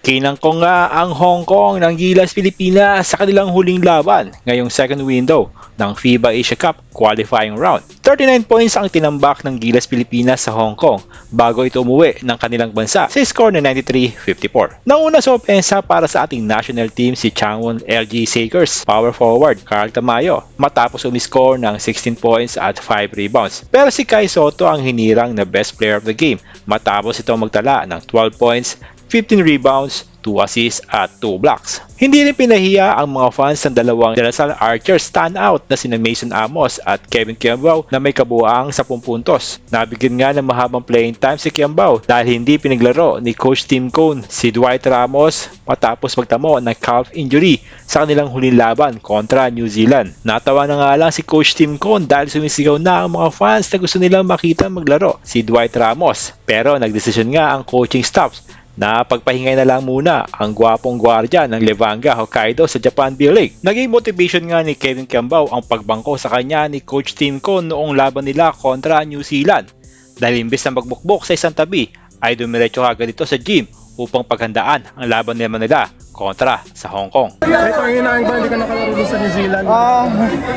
Kinangkong nga ang Hong Kong ng Gilas Pilipinas sa kanilang huling laban ngayong second window ng FIBA Asia Cup qualifying round. 39 points ang tinambak ng Gilas Pilipinas sa Hong Kong bago ito umuwi ng kanilang bansa sa score na 93-54. Nauna sa opensa para sa ating national team si Changwon LG Sakers power forward Carl Tamayo matapos umiscore ng 16 points at 5 rebounds. Pero si Kai Soto ang hinirang na best player of the game matapos ito magtala ng 12 points, 15 rebounds, 2 assists at 2 blocks. Hindi rin pinahiya ang mga fans ng dalawang De La Salle Archers standout na sina Mason Amos at Kevin Kiambao na may kabuuang 10 puntos. Nabigyan nga ng mahabang playing time si Kiambao dahil hindi pinaglaro ni Coach Tim Cone si Dwight Ramos matapos magtamo ng calf injury sa kanilang huling laban kontra New Zealand. Natawa na nga lang si Coach Tim Cone dahil sumisigaw na ang mga fans na gusto nilang makita maglaro si Dwight Ramos. Pero nagdesisyon nga ang coaching staff na pagpahingay na lang muna ang gwapong gwardya ng Levanga Hokkaido sa Japan B-League. Naging motivation nga ni Kevin Kiambao ang pagbangko sa kanya ni Coach Tim Cone noong laban nila kontra New Zealand. Dahil imbes na magbukbok sa isang tabi, ay dumiretso agad ito sa gym upang paghandaan ang laban naman nila kontra sa Hong Kong. Ito ang inaayang ba hindi ka nakalaro sa New Zealand?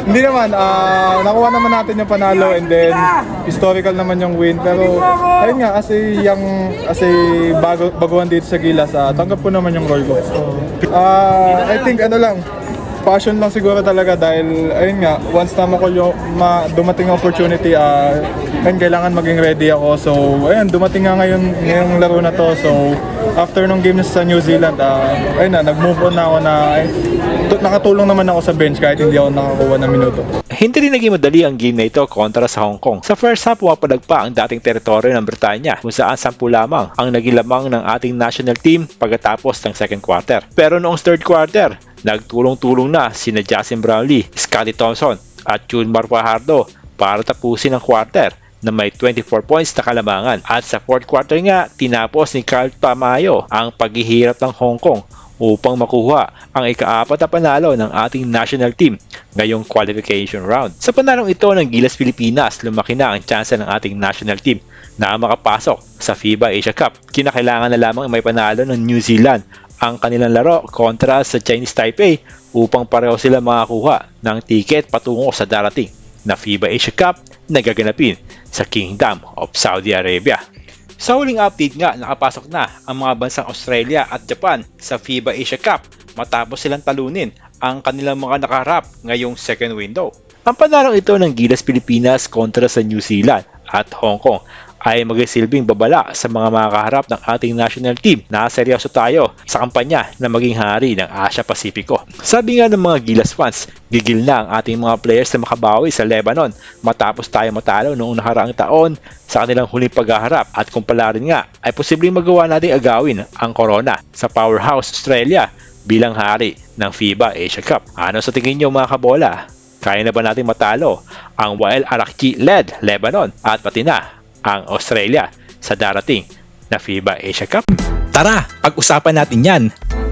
Hindi naman, nakuha naman natin yung panalo and then historical naman yung win, pero ayun nga, as a baguhan dito sa Gilas, tanggap ko naman yung role ko. I think passion lang siguro talaga dahil ayun nga, once na dumating ang opportunity, kailangan maging ready ako. So ayun, dumating nga ngayong laro na to. So after nung game sa New Zealand, ayun na, nag-move on na ako na nakatulong naman ako sa bench kahit hindi ako nakakuha ng minuto. Hindi rin naging madali ang game na ito kontra sa Hong Kong. Sa first half, pumapalag pa ang dating teritoryo ng Britanya kung saan 10 lamang ang naging lamang ng ating national team pagkatapos ng second quarter. Pero noong third quarter, nagtulong-tulong na sina Justin Brownlee, Scottie Thompson at Junmar Fajardo para tapusin ang quarter na may 24 points na kalamangan. At sa fourth quarter nga, tinapos ni Carl Tamayo ang paghihirap ng Hong Kong upang makuha ang ika-4 na panalo ng ating national team ngayong qualification round. Sa panalong ito ng Gilas Pilipinas, lumaki na ang tsansa ng ating national team na makapasok sa FIBA Asia Cup. Kinakailangan na lamang may panalo ng New Zealand ang kanilang laro kontra sa Chinese Taipei upang pareho sila makakuha ng tiket patungo sa darating na FIBA Asia Cup na gaganapin sa Kingdom of Saudi Arabia. Sa huling update nga, nakapasok na ang mga bansang Australia at Japan sa FIBA Asia Cup matapos silang talunin ang kanilang mga nakaharap ngayong second window. Ang panalong ito ng Gilas Pilipinas kontra sa New Zealand at Hong Kong ay magsisilbing babala sa mga makaharap ng ating national team na seryoso tayo sa kampanya na maging hari ng Asia Pasipiko. Sabi nga ng mga Gilas fans, gigil na ang ating mga players na makabawi sa Lebanon matapos tayo matalo noong nakaraang taon sa kanilang huling paghaharap, at kung pala rin nga ay posibleng magawa nating agawin ang corona sa powerhouse Australia bilang hari ng FIBA Asia Cup. Ano sa tingin nyo mga kabola? Kaya na ba natin matalo ang Wael Arakji-led Lebanon at pati na ang Australia sa darating na FIBA Asia Cup? Tara, pag-usapan natin yan.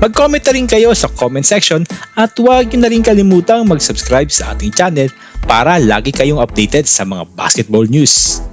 Mag-comment na rin kayo sa comment section at huwag nyo na rin kalimutang mag-subscribe sa ating channel para lagi kayong updated sa mga basketball news.